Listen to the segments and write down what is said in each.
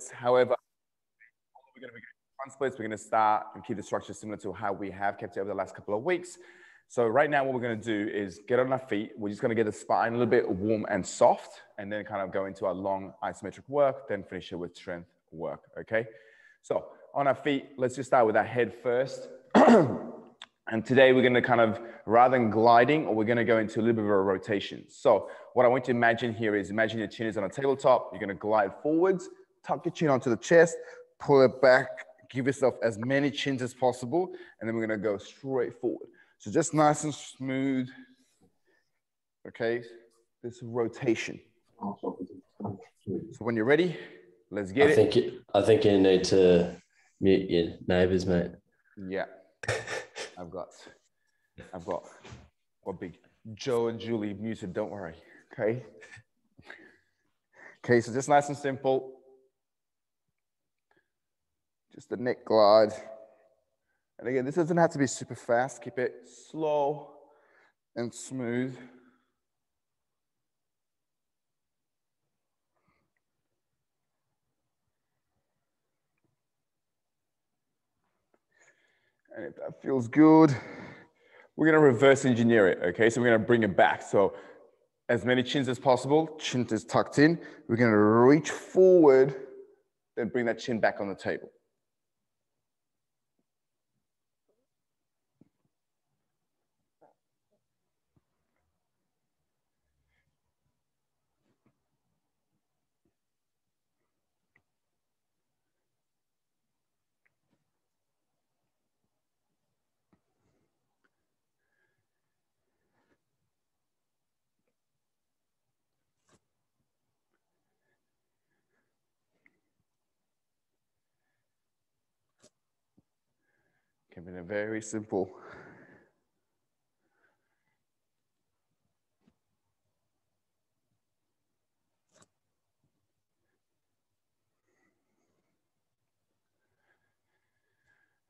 splits. However, we're going to be doing front splits. We're going to start and keep the structure similar to how we have kept it over the last couple of weeks. So right now what we're going to do is get on our feet. We're just going to get the spine a little bit warm and soft, and then kind of go into our long isometric work, then finish it with strength work, okay? So on our feet, let's just start with our head first. And today we're going to kind of, rather than gliding, or we're going to go into a little bit of a rotation. So what I want you to imagine here is, imagine your chin is on a tabletop. You're going to glide forwards, tuck your chin onto the chest, pull it back, give yourself as many chins as possible, and then we're going to go straight forward. So just nice and smooth, okay? This rotation. So when you're ready, let's get it. I think you need to mute your neighbours, mate. Yeah, I've got big Joe and Julie muted, don't worry, okay? Okay, so just nice and simple. Just the neck glide. And again, this doesn't have to be super fast. Keep it slow and smooth. And if that feels good, we're going to reverse engineer it, okay? So we're going to bring it back. So as many chins as possible, chin is tucked in. We're going to reach forward, then bring that chin back on the table. Keeping it very simple.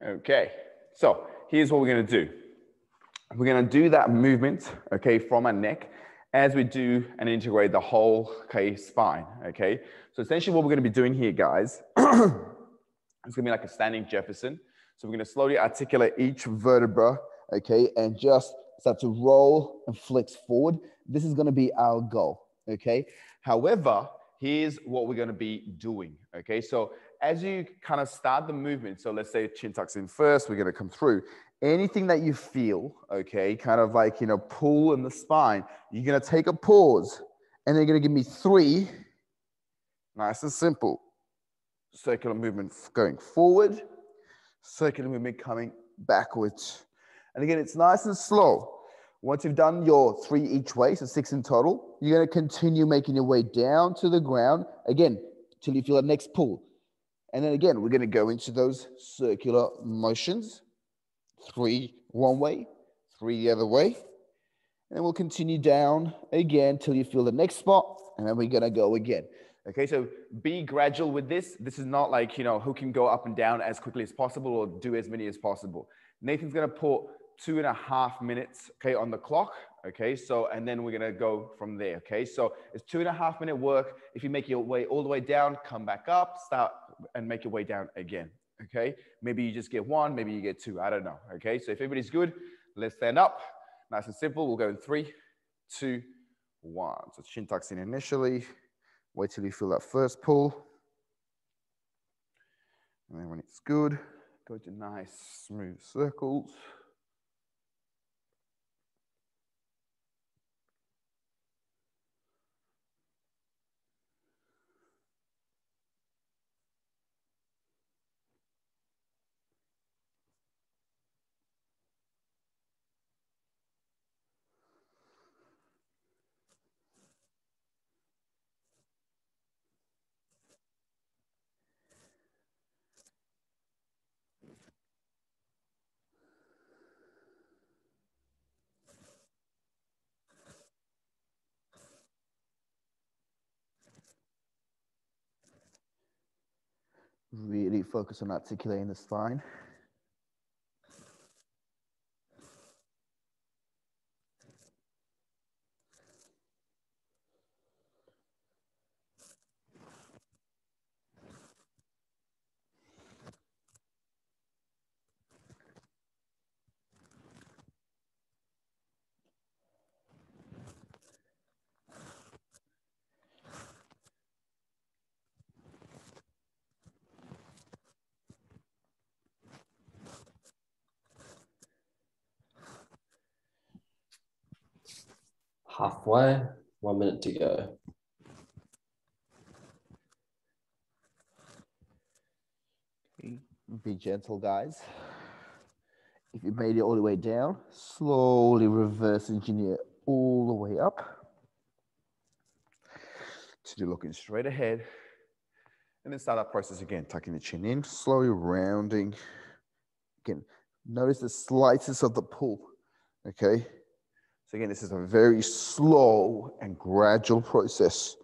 Okay, so here's what we're going to do. We're going to do that movement, okay, from our neck as we do and integrate the whole, okay, spine, okay? So essentially what we're going to be doing here, guys, it's going to be like a standing Jefferson. So we're going to slowly articulate each vertebra, okay, and just start to roll and flex forward. This is going to be our goal, okay? However, here's what we're going to be doing, okay? So as you kind of start the movement, so let's say chin tucks in first, we're going to come through. Anything that you feel, okay, kind of like, you know, pull in the spine, you're going to take a pause, and then you're going to give me 3, nice and simple. Circular movement going forward, circular movement coming backwards. And again, it's nice and slow. Once you've done your 3 each way, so 6 in total, you're going to continue making your way down to the ground, again, till you feel the next pull. And then again, we're going to go into those circular motions. 3 one way, 3 the other way. And then we'll continue down again till you feel the next spot. And then we're going to go again. Okay, so be gradual with this. This is not like, you know, who can go up and down as quickly as possible or do as many as possible. Nathan's going to put 2.5 minutes, okay, on the clock. Okay, so, and then we're going to go from there. Okay, so it's 2.5 minute work. If you make your way all the way down, come back up, start and make your way down again. Okay, maybe you just get 1, maybe you get 2. I don't know. Okay, so if everybody's good, let's stand up. Nice and simple. We'll go in 3, 2, 1. So chin tucks in initially. Wait till you feel that first pull. And then when it's good, go to nice smooth circles. Really focus on articulating the spine. halfway, 1 minute to go. Be gentle, guys. If you made it all the way down, slowly reverse engineer all the way up. So you're looking straight ahead. And then start that process again, tucking the chin in, slowly rounding. Again, notice the slightest of the pull, okay? So again, this is a very slow and gradual process.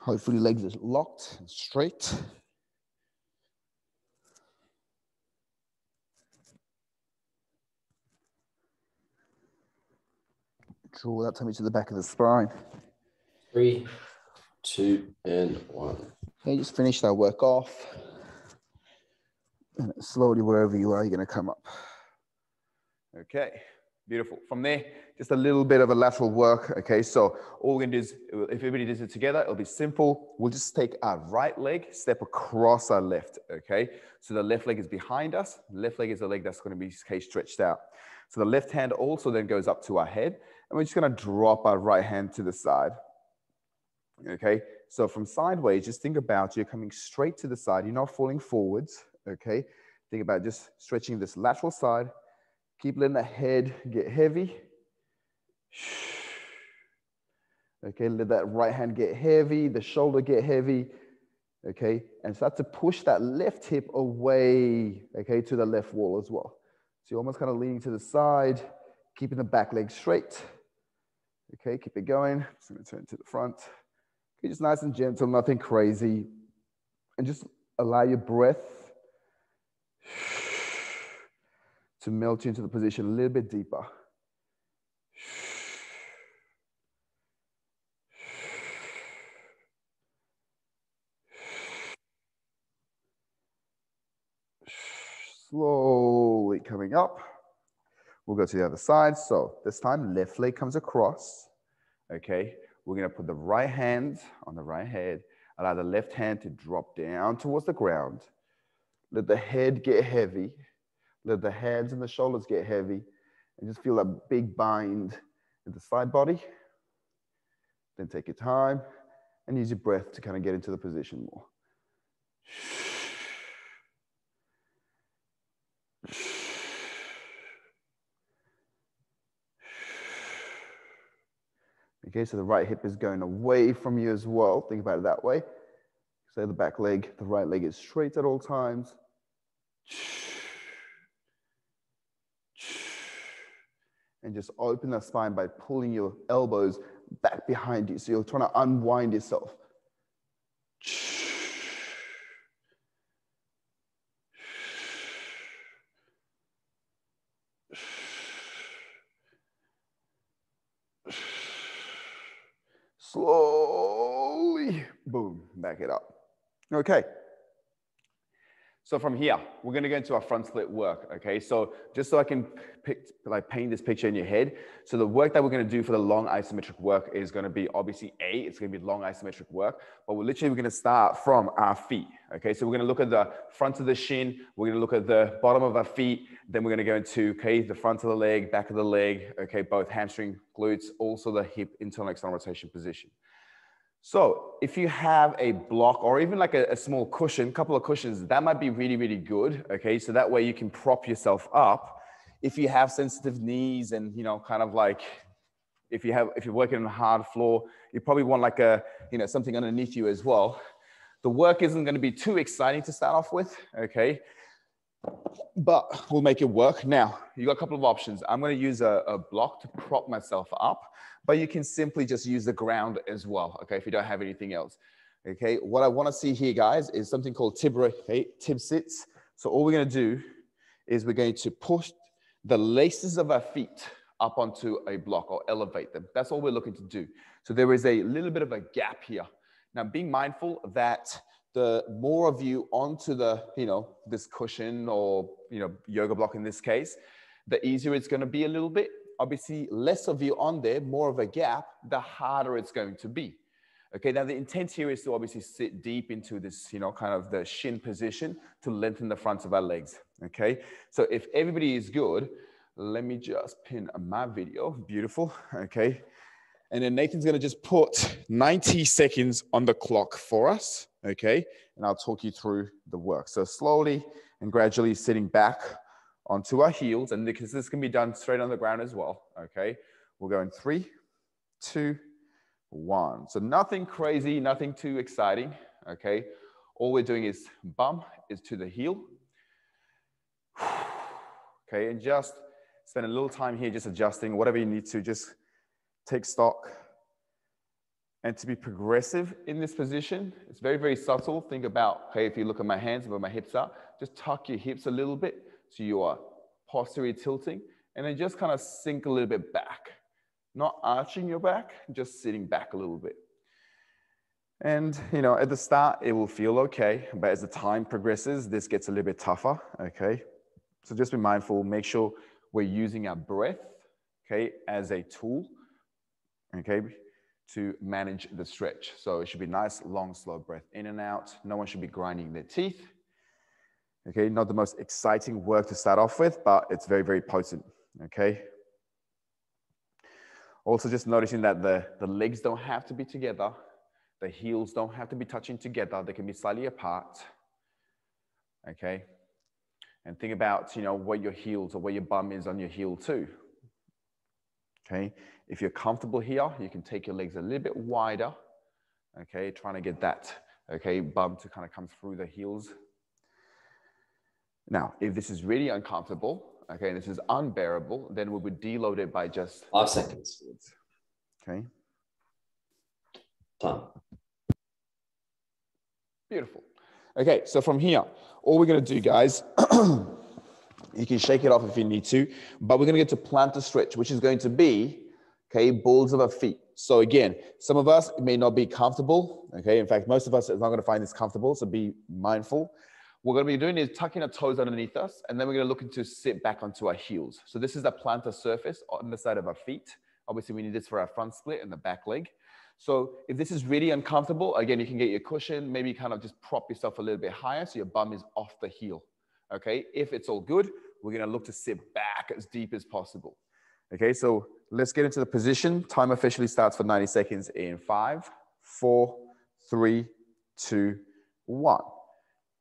Hopefully legs are locked and straight. Draw that tummy to the back of the spine. 3, 2, and 1. Okay, just finish that work off. And slowly, wherever you are, you're going to come up. Okay, beautiful. From there, just a little bit of a lateral work. Okay, so all we're going to do is, if everybody does it together, it'll be simple. We'll just take our right leg, step across our left. Okay, so the left leg is behind us. The left leg is the leg that's going to be stretched out. So the left hand also then goes up to our head. And we're just going to drop our right hand to the side. Okay, so from sideways, just think about you're coming straight to the side. You're not falling forwards. Okay, think about just stretching this lateral side. Keep letting the head get heavy. Okay, let that right hand get heavy, the shoulder get heavy. Okay, and start to push that left hip away, okay, to the left wall as well. So you're almost kind of leaning to the side, keeping the back leg straight. Okay, keep it going. Just going to turn to the front. Okay, just nice and gentle, nothing crazy. And just allow your breath to melt you into the position a little bit deeper. Slowly coming up. We'll go to the other side. So this time, left leg comes across. Okay, we're going to put the right hand on the right head. Allow the left hand to drop down towards the ground. Let the head get heavy. Let the hands and the shoulders get heavy. And just feel a big bind in the side body. Then take your time and use your breath to kind of get into the position more. Okay, so the right hip is going away from you as well. Think about it that way. So the back leg, the right leg is straight at all times. And just open the spine by pulling your elbows back behind you. So you're trying to unwind yourself. Slowly, boom, back it up. Okay. So from here, we're going to go into our front split work, okay? So just so I can paint this picture in your head. So the work that we're going to do for the long isometric work is going to be obviously it's going to be long isometric work, but we're going to start from our feet, okay? So we're going to look at the front of the shin. We're going to look at the bottom of our feet. Then we're going to go into, okay, the front of the leg, back of the leg, okay, both hamstring, glutes, also the hip, internal, external rotation position. So if you have a block or even like a small cushion, couple of cushions, that might be really, really good. Okay, so that way you can prop yourself up. If you have sensitive knees and, you know, kind of like if you're working on a hard floor, you probably want like something underneath you as well. The work isn't going to be too exciting to start off with. Okay, but we'll make it work. Now, you got a couple of options. I'm going to use a block to prop myself up, but you can simply just use the ground as well, okay, if you don't have anything else. Okay, what I want to see here, guys, is something called tib sits. So all we're going to do is we're going to push the laces of our feet up onto a block or elevate them. That's all we're looking to do. So there is a little bit of a gap here. Now, being mindful that the more of you onto the, this cushion or, yoga block in this case, the easier it's going to be a little bit. Obviously, less of you on there, more of a gap, the harder it's going to be. Okay, now the intent here is to obviously sit deep into this, you know, kind of the shin position to lengthen the fronts of our legs. Okay, so if everybody is good, let me just pin my video. Beautiful. Okay, and then Nathan's going to just put 90 seconds on the clock for us. Okay, and I'll talk you through the work. So slowly and gradually sitting back onto our heels, and because this can be done straight on the ground as well. Okay, we'll go in 3, 2, 1. So nothing crazy, nothing too exciting. Okay, all we're doing is bum is to the heel. Okay, and just spend a little time here just adjusting whatever you need to, just take stock. And to be progressive in this position, it's very, very subtle. Think about, okay, if you look at my hands and where my hips are, just tuck your hips a little bit so you are posterior tilting, and then just kind of sink a little bit back. Not arching your back, just sitting back a little bit. And, you know, at the start, it will feel okay, but as the time progresses, this gets a little bit tougher, okay? So just be mindful, make sure we're using our breath, okay, as a tool, okay, to manage the stretch. So it should be nice, long, slow breath in and out. No one should be grinding their teeth. Okay, not the most exciting work to start off with, but it's very, very potent, okay? Also just noticing that the legs don't have to be together. The heels don't have to be touching together. They can be slightly apart, okay? And think about, you know, where your heels or where your bum is on your heel too. Okay, if you're comfortable here, you can take your legs a little bit wider, okay, trying to get that, okay, bum to kind of come through the heels. Now, if this is really uncomfortable, okay, and this is unbearable, then we would deload it by just 5 seconds. Okay. Time. Beautiful. Okay, so from here, all we're going to do, guys, you can shake it off if you need to, but we're going to get to plantar stretch, which is going to be, okay, balls of our feet. So again, some of us may not be comfortable, okay? In fact, most of us are not going to find this comfortable, so be mindful. What we're going to be doing is tucking our toes underneath us, and then we're going to look to sit back onto our heels. So this is the plantar surface on the side of our feet. Obviously, we need this for our front split and the back leg. So if this is really uncomfortable, again, you can get your cushion, maybe kind of just prop yourself a little bit higher so your bum is off the heel. Okay, if it's all good, we're gonna look to sit back as deep as possible. Okay, so let's get into the position. Time officially starts for 90 seconds in 5, 4, 3, 2, 1.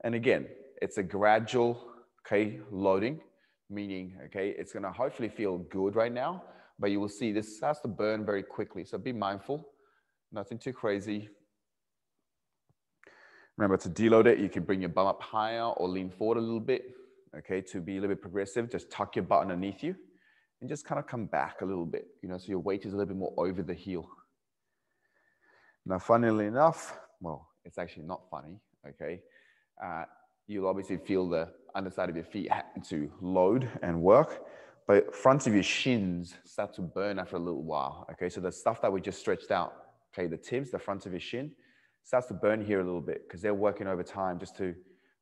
And again, it's a gradual, okay, loading, meaning, okay, it's gonna hopefully feel good right now, but you will see this starts to burn very quickly. So be mindful, nothing too crazy. Remember to deload it, you can bring your bum up higher or lean forward a little bit, okay, to be a little bit progressive. Just tuck your butt underneath you and just kind of come back a little bit, you know, so your weight is a little bit more over the heel. Now, funnily enough, well, it's actually not funny, okay? You'll obviously feel the underside of your feet having to load and work, but fronts of your shins start to burn after a little while, okay? So the stuff that we just stretched out, okay, the tips, the front of your shin, starts to burn here a little bit because they're working over time just to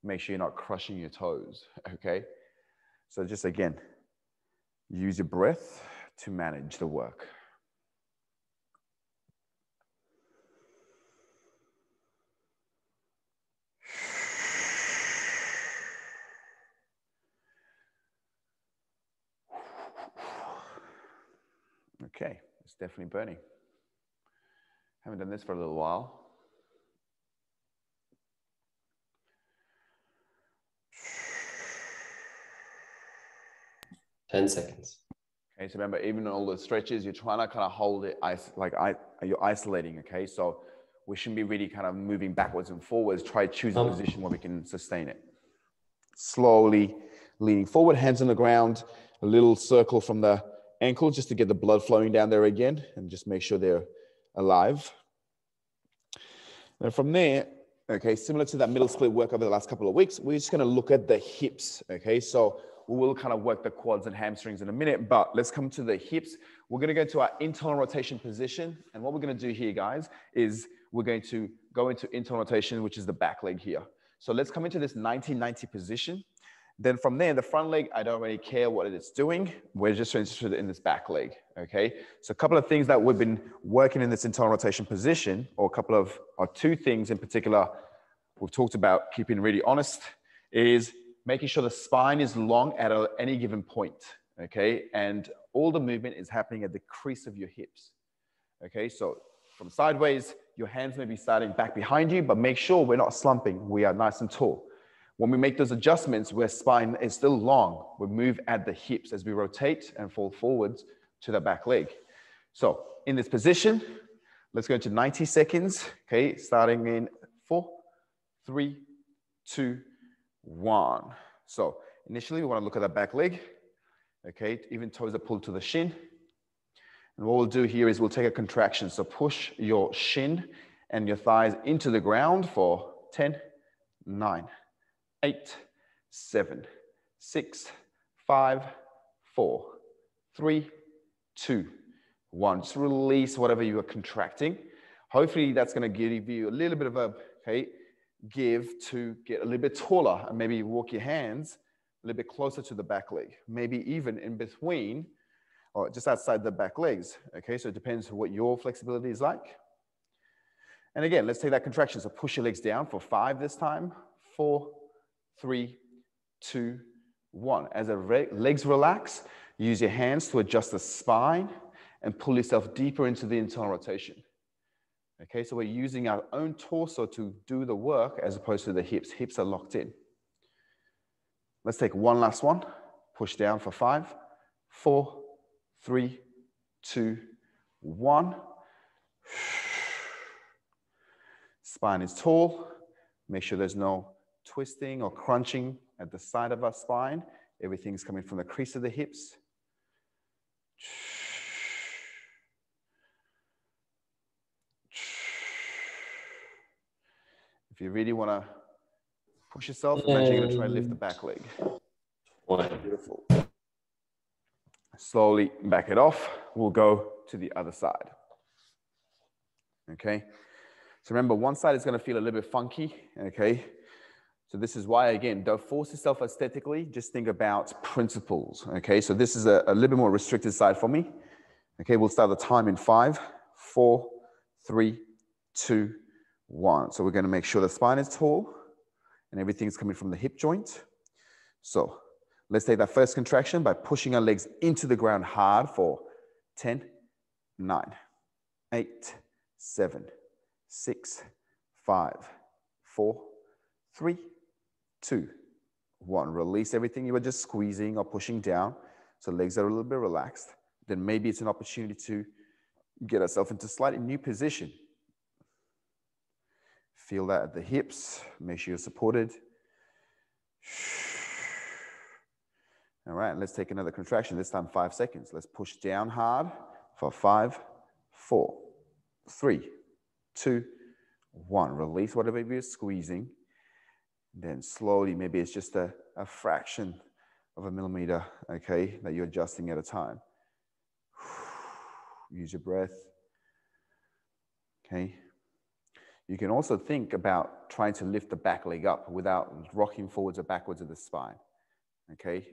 make sure you're not crushing your toes, okay? So just again, use your breath to manage the work. Okay, it's definitely burning. Haven't done this for a little while. Ten seconds. Okay, so remember, even all the stretches, you're trying to kind of hold it, you're isolating, okay? So we shouldn't be really kind of moving backwards and forwards. Try to choose a position where we can sustain it. Slowly leaning forward, hands on the ground, a little circle from the ankle just to get the blood flowing down there again and just make sure they're alive. And from there, okay, similar to that middle split work over the last couple of weeks, we're just gonna look at the hips, okay? So we will kind of work the quads and hamstrings in a minute, but let's come to the hips. We're gonna go to our internal rotation position. And what we're gonna do here, guys, is we're going to go into internal rotation, which is the back leg here. So let's come into this 90-90 position. Then from there, the front leg, I don't really care what it's doing. We're just interested in this back leg, okay? So a couple of things that we've been working in this internal rotation position, or two things in particular we've talked about keeping really honest, is making sure the spine is long at any given point, okay? And all the movement is happening at the crease of your hips, okay? So from sideways, your hands may be starting back behind you, but make sure we're not slumping. We are nice and tall. When we make those adjustments where spine is still long, we move at the hips as we rotate and fall forwards to the back leg. So in this position, let's go into 90 seconds, okay? Starting in 4, 3, 2, 1. So initially we want to look at that back leg, okay? Even toes are pulled to the shin. And what we'll do here is we'll take a contraction. So push your shin and your thighs into the ground for 10, 9, 8, 7, 6, 5, 4, 3, 2, 1. Just release whatever you are contracting. Hopefully that's going to give you a little bit of a give to get a little bit taller, and maybe walk your hands a little bit closer to the back leg, maybe even in between or just outside the back legs. Okay, so it depends on what your flexibility is like. And again, let's take that contraction. So push your legs down for 5 this time. 4, 3, 2, 1. As the legs relax, use your hands to adjust the spine and pull yourself deeper into the internal rotation. Okay, so we're using our own torso to do the work as opposed to the hips. Hips are locked in. Let's take one last one. Push down for 5, 4, 3, 2, 1. Spine is tall. Make sure there's no twisting or crunching at the side of our spine. Everything's coming from the crease of the hips. If you really want to push yourself, imagine you're going to try and lift the back leg. Beautiful. Slowly back it off. We'll go to the other side. Okay. So remember, one side is going to feel a little bit funky. Okay. So this is why, again, don't force yourself aesthetically. Just think about principles. Okay. So this is a little bit more restricted side for me. Okay. We'll start the time in 5, 4, 3, 2, 1. So we're going to make sure the spine is tall and everything's coming from the hip joint. So let's take that first contraction by pushing our legs into the ground hard for 10, 9, 8, 7, 6, 5, 4, 3, 2, 1. Release everything you were just squeezing or pushing down. So legs are a little bit relaxed. Then maybe it's an opportunity to get ourselves into a slightly new position. Feel that at the hips. Make sure you're supported. All right, let's take another contraction. This time 5 seconds. Let's push down hard for 5, 4, 3, 2, 1. Release whatever you're squeezing. Then slowly, maybe it's just a fraction of a millimeter, okay, that you're adjusting at a time. Use your breath. Okay. You can also think about trying to lift the back leg up without rocking forwards or backwards of the spine. Okay.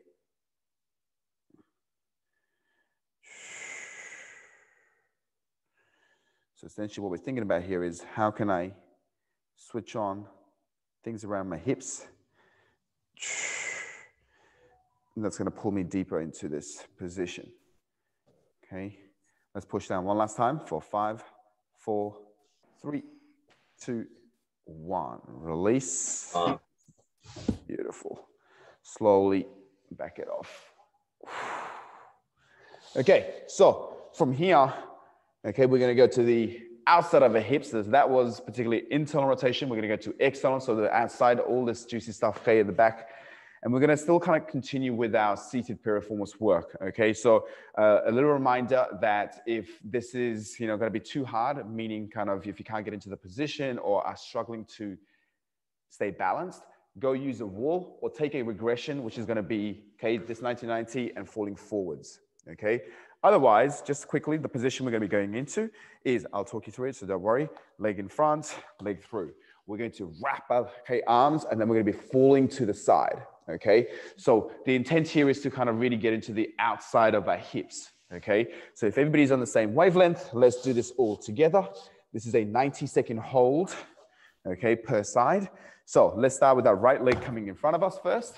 So essentially what we're thinking about here is how can I switch on things around my hips? And that's going to pull me deeper into this position. Okay. Let's push down one last time for 5, 4, 3, 2, 1. Release. Beautiful. Slowly back it off. Okay, so from here, okay, we're going to go to the outside of the hips. That was particularly internal rotation. We're going to go to external, so the outside, all this juicy stuff, okay, at the back. And we're going to still kind of continue with our seated piriformis work, okay? So a little reminder that if this is, going to be too hard, meaning kind of if you can't get into the position or are struggling to stay balanced, go use a wall or take a regression, which is going to be, okay, this 90-90 and falling forwards, okay? Otherwise, just quickly, the position we're going to be going into is, I'll talk you through it, so don't worry, leg in front, leg through. We're going to wrap up, okay, arms, and then we're going to be falling to the side. okay? So the intent here is to kind of really get into the outside of our hips, okay? So if everybody's on the same wavelength, let's do this all together. This is a 90-second hold, okay, per side. So let's start with our right leg coming in front of us first.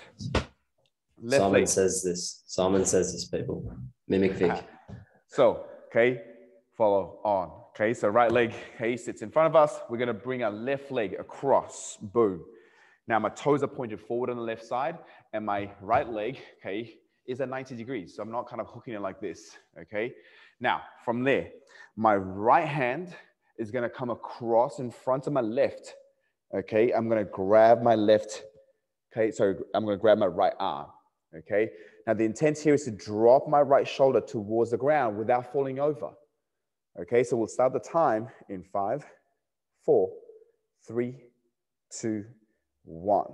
Left leg. Simon says this, people. Mimic Vic. So, okay, follow on. Okay, so right leg, okay, sits in front of us. We're gonna bring our left leg across, boom. Now my toes are pointed forward on the left side and my right leg, okay, is at 90 degrees. So I'm not kind of hooking it like this, okay? Now, from there, my right hand is gonna come across in front of my left, okay? I'm gonna grab my left, okay, so I'm gonna grab my right arm, okay? Now the intent here is to drop my right shoulder towards the ground without falling over. Okay, so we'll start the time in 5, 4, 3, 2, 1.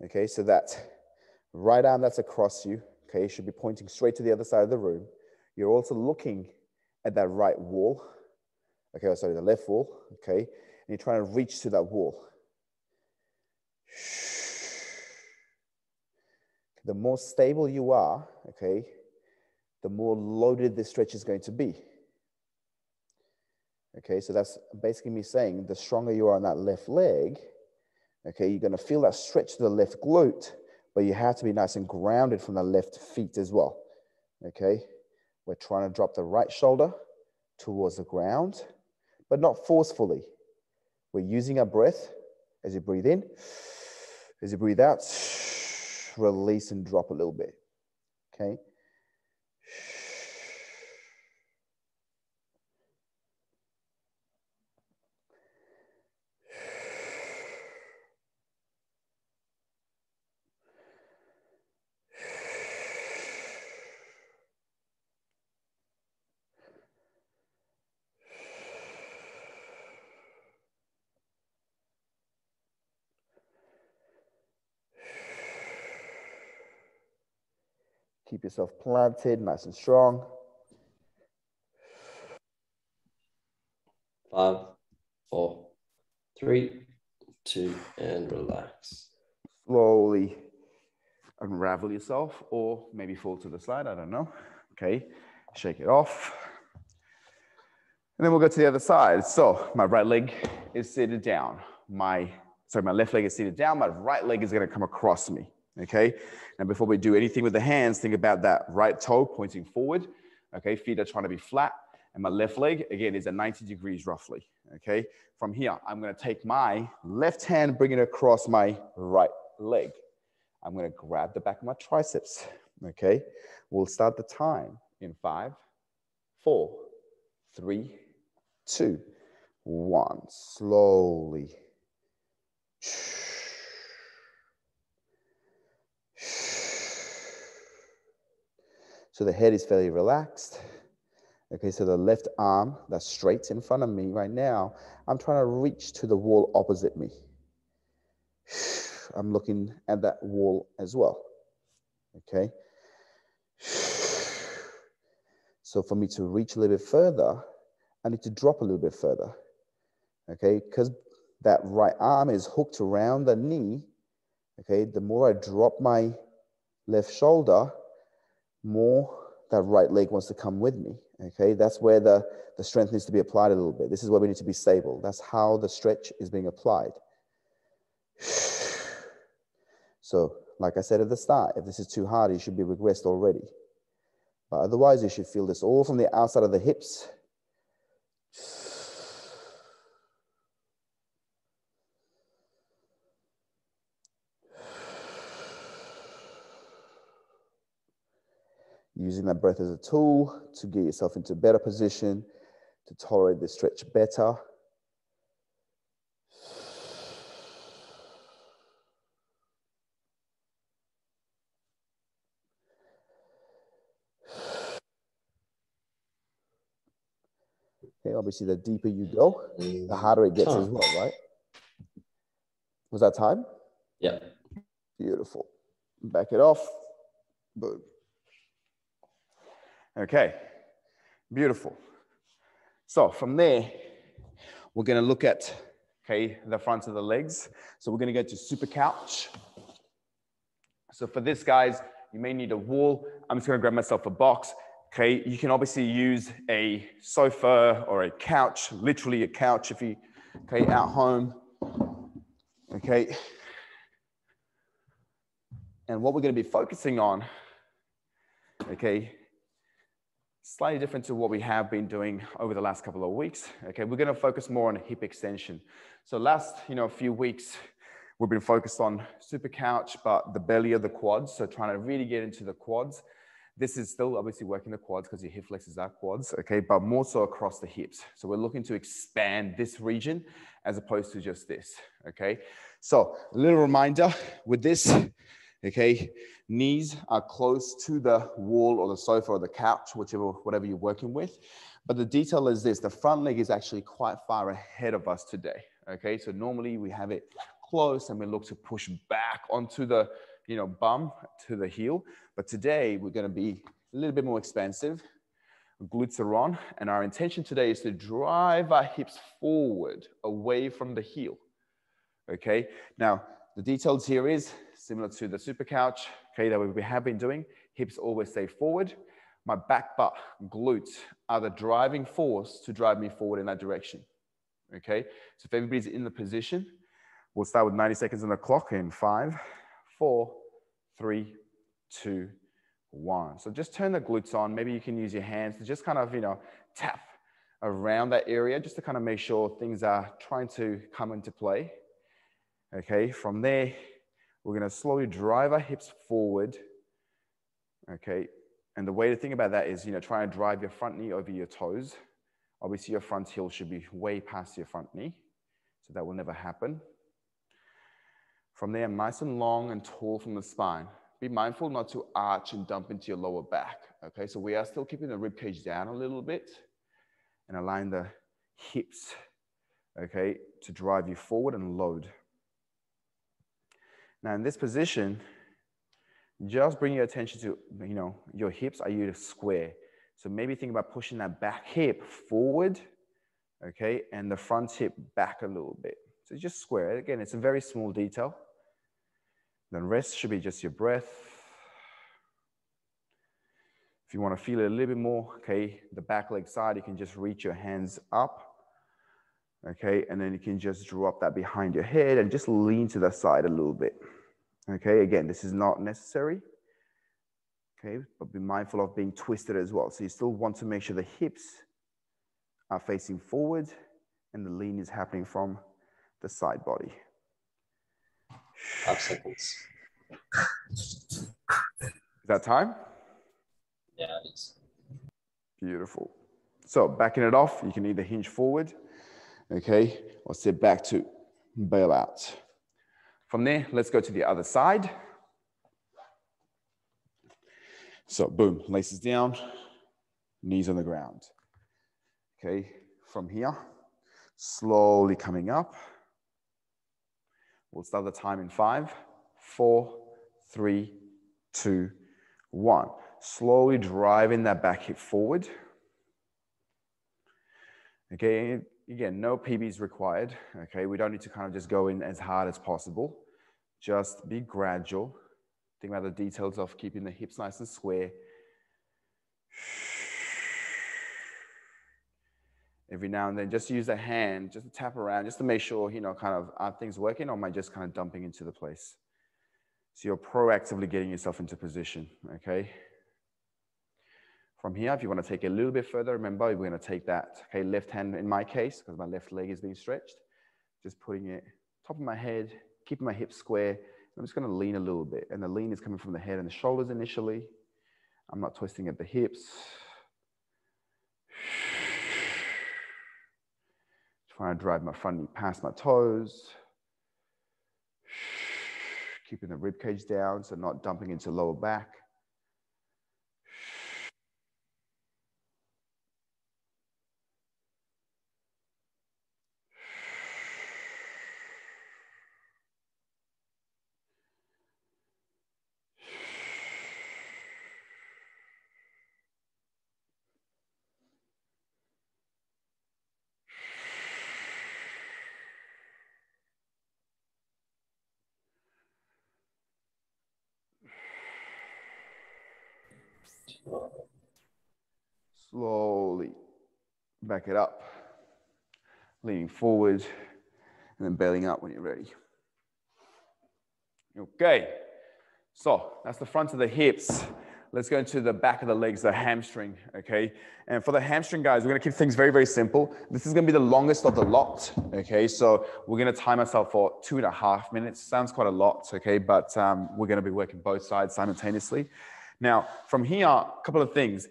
Okay, so that right arm that's across you, okay, should be pointing straight to the other side of the room. You're also looking at that right wall, okay, oh, sorry, the left wall, okay, and you're trying to reach to that wall. The more stable you are, okay, the more loaded this stretch is going to be. Okay, so that's basically me saying the stronger you are on that left leg, okay, you're going to feel that stretch to the left glute, but you have to be nice and grounded from the left feet as well. Okay, we're trying to drop the right shoulder towards the ground, but not forcefully. We're using our breath as you breathe in, as you breathe out, release and drop a little bit. Okay. Keep yourself planted, nice and strong. 5, 4, 3, 2, and relax. Slowly unravel yourself or maybe fall to the side, I don't know. Okay, shake it off. And then we'll go to the other side. So my right leg is seated down. My left leg is seated down. My right leg is gonna come across me, okay? And before we do anything with the hands, think about that right toe pointing forward, okay? Feet are trying to be flat. And my left leg, again, is at 90 degrees roughly, okay? From here, I'm gonna take my left hand, bring it across my right leg. I'm gonna grab the back of my triceps, okay? We'll start the time in 5, 4, 3, 2, 1. Slowly. So the head is fairly relaxed. Okay, so the left arm that's straight in front of me right now, I'm trying to reach to the wall opposite me. I'm looking at that wall as well. Okay. So for me to reach a little bit further, I need to drop a little bit further. Okay, because that right arm is hooked around the knee. Okay, the more I drop my left shoulder, more that right leg wants to come with me. Okay, that's where the strength needs to be applied a little bit. This is where we need to be stable. That's how the stretch is being applied. So, like I said at the start, if this is too hard, you should be regressed already. But otherwise, you should feel this all from the outside of the hips. Using that breath as a tool to get yourself into a better position, to tolerate the stretch better. Okay, obviously the deeper you go, the harder it gets as well, right? Was that time? Yeah. Beautiful. Back it off. Boom. Okay, beautiful. So from there, we're gonna look at, okay, the fronts of the legs. So we're gonna go to super couch. So for this, guys, you may need a wall. I'm just gonna grab myself a box. Okay, you can obviously use a sofa or a couch, literally a couch if you, okay, at home. Okay. And what we're gonna be focusing on, okay, slightly different to what we have been doing over the last couple of weeks. Okay, we're gonna focus more on hip extension. So last, few weeks, we've been focused on super couch, but the belly of the quads. So trying to really get into the quads. This is still obviously working the quads because your hip flexors are quads, okay, but more so across the hips. So we're looking to expand this region as opposed to just this, okay? So a little reminder with this, okay, knees are close to the wall or the sofa or the couch, whatever you're working with. But the detail is this, the front leg is actually quite far ahead of us today, okay? So normally we have it close and we look to push back onto the bum to the heel. But today we're going to be a little bit more expansive. Glutes are on, and our intention today is to drive our hips forward away from the heel. Okay, now the details here is similar to the super couch, okay, that we have been doing. Hips always stay forward. My back butt, glutes are the driving force to drive me forward in that direction. Okay, so if everybody's in the position, we'll start with 90 seconds on the clock in 5, 4, 3, 2, 1. So just turn the glutes on. Maybe you can use your hands to just kind of, tap around that area just to kind of make sure things are trying to come into play. Okay, from there, we're going to slowly drive our hips forward. Okay, and the way to think about that is, try and drive your front knee over your toes. Obviously, your front heel should be way past your front knee, so that will never happen. From there, nice and long and tall from the spine. Be mindful not to arch and dump into your lower back. Okay, so we are still keeping the rib cage down a little bit and align the hips, okay, to drive you forward and load. Now in this position, just bring your attention to, your hips are you square. So maybe think about pushing that back hip forward, okay, and the front hip back a little bit. So just square. Again, it's a very small detail. Then rest should be just your breath. If you want to feel it a little bit more, okay, the back leg side, you can just reach your hands up, okay, and then you can just drop that behind your head and just lean to the side a little bit. Okay, again, this is not necessary, okay, but be mindful of being twisted as well. So you still want to make sure the hips are facing forward and the lean is happening from the side body. 5 seconds. Is that time? Yeah, it is. Beautiful. So backing it off, you can either hinge forward, okay, or sit back to bail out. From there, let's go to the other side. So boom, laces down, knees on the ground. Okay, from here, slowly coming up. We'll start the time in 5, 4, 3, 2, 1. Slowly driving that back hip forward. Okay, again, no PBs required. Okay, we don't need to kind of just go in as hard as possible. Just be gradual. Think about the details of keeping the hips nice and square. Every now and then, just use a hand, just to tap around, just to make sure, kind of, are things working or am I just kind of dumping into the place? So you're proactively getting yourself into position, okay? From here, if you want to take it a little bit further, remember, we're going to take that, okay, left hand in my case, because my left leg is being stretched, just putting it top of my head, keeping my hips square. I'm just going to lean a little bit, and the lean is coming from the head and the shoulders initially. I'm not twisting at the hips. Trying to drive my front knee past my toes. Keeping the rib cage down, so not dumping into lower back. Slowly back it up, leaning forward, and then bailing out when you're ready. Okay, so that's the front of the hips. Let's go into the back of the legs, the hamstring, okay? And for the hamstring, guys, we're gonna keep things very, very simple. This is gonna be the longest of the lot, okay? So we're gonna time ourselves for 2.5 minutes. Sounds quite a lot, okay? But we're gonna be working both sides simultaneously. Now, from here, a couple of things.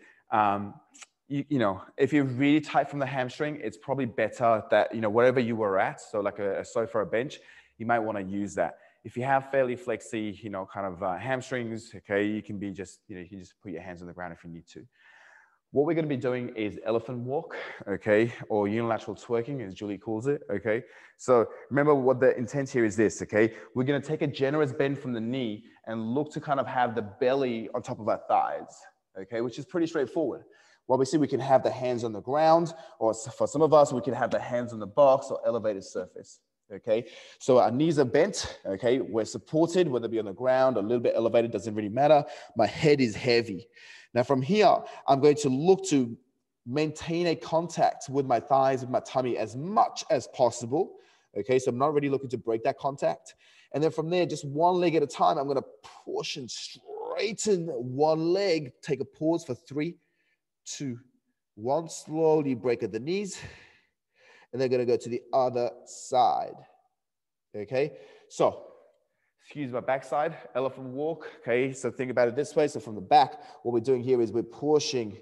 You know, if you're really tight from the hamstring, it's probably better that, you know, wherever you were at, so like a sofa or a bench, you might wanna use that. If you have fairly flexy, you know, kind of hamstrings, okay, you can be just, you know, you can just put your hands on the ground if you need to. What we're going to be doing is elephant walk, okay, or unilateral twerking, as Julie calls it, okay. So remember what the intent here is this, okay. We're going to take a generous bend from the knee and look to kind of have the belly on top of our thighs, okay, which is pretty straightforward. Well, obviously, we can have the hands on the ground, or for some of us, we can have the hands on the box or elevated surface. Okay, so our knees are bent, okay, we're supported, whether it be on the ground or a little bit elevated, doesn't really matter. My head is heavy. Now from here, I'm going to look to maintain a contact with my thighs, with my tummy as much as possible. Okay, so I'm not really looking to break that contact. And then from there, just one leg at a time, I'm gonna push and straighten one leg, take a pause for 3, 2, 1, slowly break at the knees. And they're going to go to the other side. Okay, so excuse my backside, elephant walk. Okay, so think about it this way. So from the back, what we're doing here is we're pushing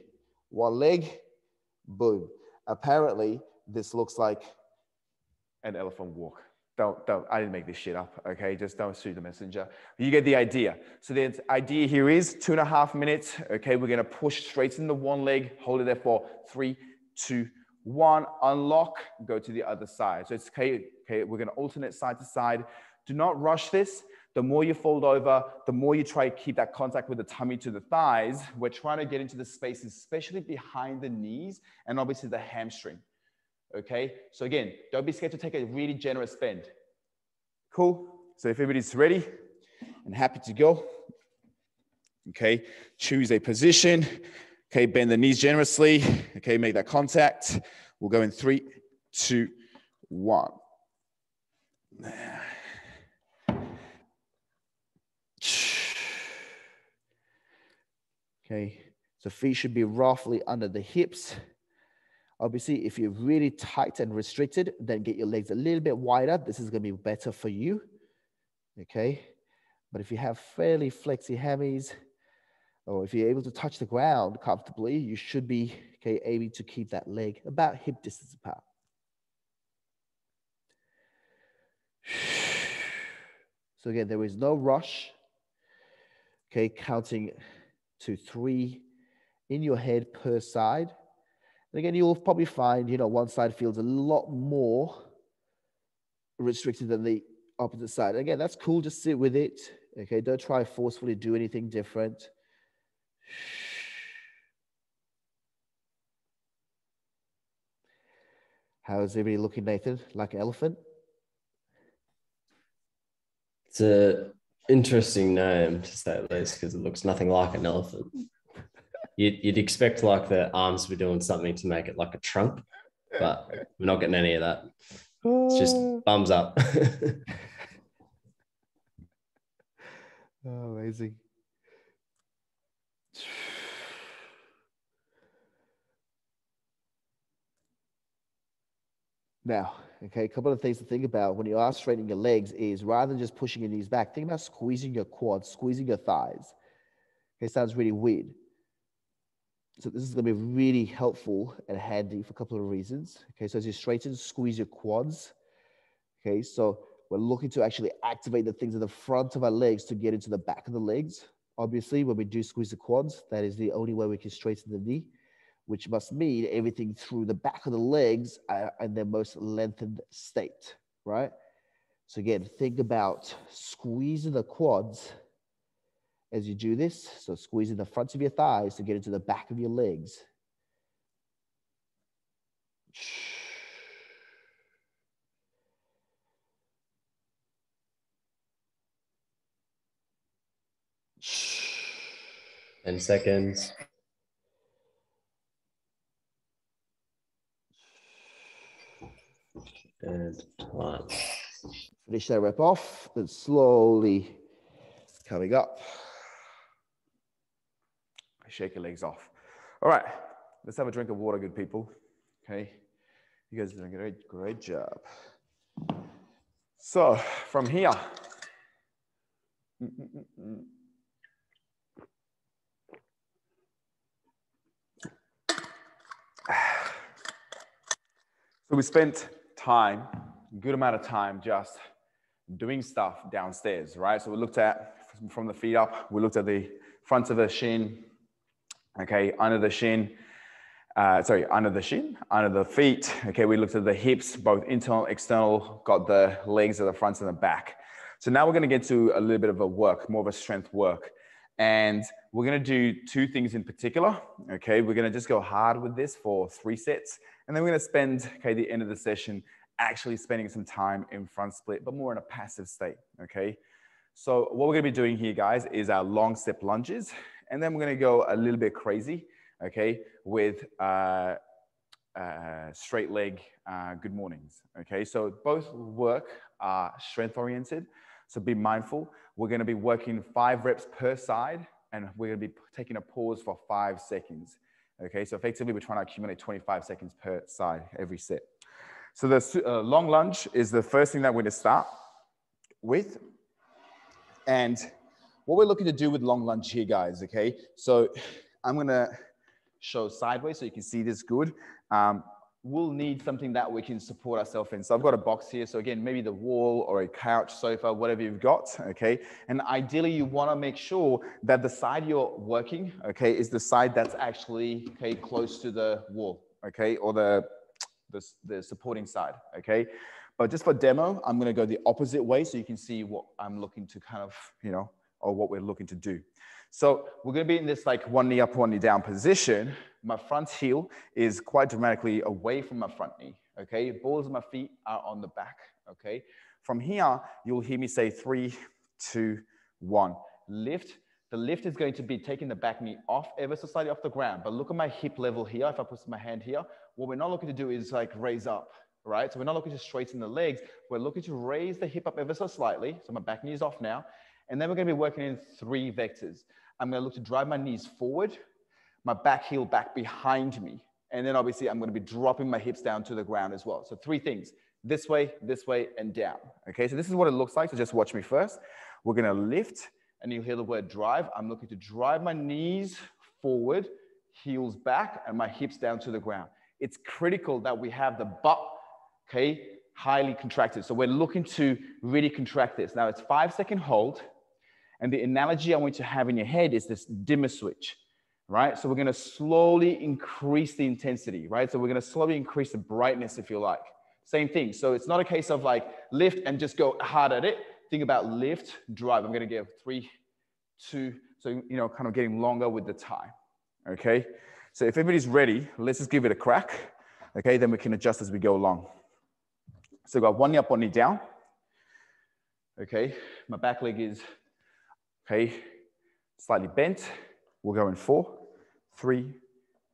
one leg, boom. Apparently, this looks like an elephant walk. I didn't make this shit up, okay? Just don't sue the messenger. You get the idea. So the idea here is 2.5 minutes, okay? We're gonna push straight into one leg, hold it there for 3, 2, 1, unlock, go to the other side. So it's okay, we're gonna alternate side to side. Do not rush this. The more you fold over, the more you try to keep that contact with the tummy to the thighs. We're trying to get into the spaces, especially behind the knees and obviously the hamstring. Okay, so again, don't be scared to take a really generous bend. Cool, so if everybody's ready and happy to go, okay, choose a position, okay, bend the knees generously, okay, make that contact. We'll go in 3, 2, 1. Okay, so feet should be roughly under the hips. Obviously, if you're really tight and restricted, then get your legs a little bit wider. This is going to be better for you. Okay. But if you have fairly flexy hammies, or if you're able to touch the ground comfortably, you should be able to keep that leg about hip distance apart. So again, there is no rush. Okay, counting to 3 in your head per side. And again, you'll probably find, one side feels a lot more restricted than the opposite side. Again, that's cool. Just sit with it. Okay, don't try forcefully do anything different. How is everybody looking, Nathan? Like an elephant? It's an interesting name, to say the least, because it looks nothing like an elephant. You'd expect like the arms to be doing something to make it like a trunk, but we're not getting any of that. It's just thumbs up. Oh, amazing. Now, okay, a couple of things to think about when you are straightening your legs is rather than just pushing your knees back, think about squeezing your quads, squeezing your thighs. Okay, sounds really weird. So this is going to be really helpful and handy for a couple of reasons. Okay, so as you straighten, squeeze your quads. Okay, so we're looking to actually activate the things in the front of our legs to get into the back of the legs. Obviously, when we do squeeze the quads, that is the only way we can straighten the knee, which must mean everything through the back of the legs are in their most lengthened state, right? So again, think about squeezing the quads as you do this. So squeezing the fronts of your thighs to get into the back of your legs. And seconds. And time. Finish that rep off, then slowly coming up. Shake your legs off. All right, let's have a drink of water, good people. Okay, you guys are doing a great job. So from here, so we spent time, a good amount of time, just doing stuff downstairs, right? So we looked at, from the feet up, we looked at the front of the shin, okay, under the shin, under the feet, okay, we looked at the hips, both internal, external, got the legs at the front and the back. So now we're gonna get to a little bit of a work, more of a strength work. And we're gonna do two things in particular, okay? We're gonna just go hard with this for 3 sets, and then we're gonna spend, okay, the end of the session actually spending some time in front split, but more in a passive state, okay? So what we're gonna be doing here, guys, is our long step lunges, and then we're gonna go a little bit crazy, okay, with straight leg good mornings, okay? So both work are strength oriented, so be mindful. We're gonna be working 5 reps per side, and we're gonna be taking a pause for 5 seconds, okay? So effectively, we're trying to accumulate 25 seconds per side every set. So the long lunge is the first thing that we're gonna start with. And what we're looking to do with long lunge here, guys, okay? So I'm gonna show sideways so you can see this good. We'll need something that we can support ourselves in. So I've got a box here. So again, maybe the wall or a couch, sofa, whatever you've got, okay? And ideally you wanna make sure that the side you're working, okay, is the side that's actually, okay, close to the wall, okay? Or the supporting side, okay? But just for demo, I'm gonna go the opposite way so you can see what I'm looking to kind of, you know, or what we're looking to do. So we're gonna be in this like one knee up, one knee down position. My front heel is quite dramatically away from my front knee, okay? Balls of my feet are on the back, okay? From here, you'll hear me say 3, 2, 1. Lift. The lift is going to be taking the back knee off, ever so slightly off the ground. But look at my hip level here. If I put my hand here, what we're not looking to do is like raise up, right? So we're not looking to straighten the legs. We're looking to raise the hip up ever so slightly. So my back knee is off now. And then we're gonna be working in 3 vectors. I'm gonna look to drive my knees forward, my back heel back behind me. And then obviously I'm gonna be dropping my hips down to the ground as well. So 3 things, this way, and down. Okay, so this is what it looks like. So just watch me first. We're gonna lift, and you'll hear the word drive. I'm looking to drive my knees forward, heels back, and my hips down to the ground. It's critical that we have the butt, okay, highly contracted. So we're looking to really contract this. Now it's 5-second hold. And the analogy I want you to have in your head is this dimmer switch, right? So we're gonna slowly increase the intensity, right? So we're gonna slowly increase the brightness, if you like. Same thing. So it's not a case of like lift and just go hard at it. Think about lift, drive. I'm gonna give 3, 2, so, you know, kind of getting longer with the time, okay? So if everybody's ready, let's just give it a crack, okay? Then we can adjust as we go along. So we've got one knee up, one knee down, okay? My back leg is, okay, slightly bent. We'll go in 4, 3,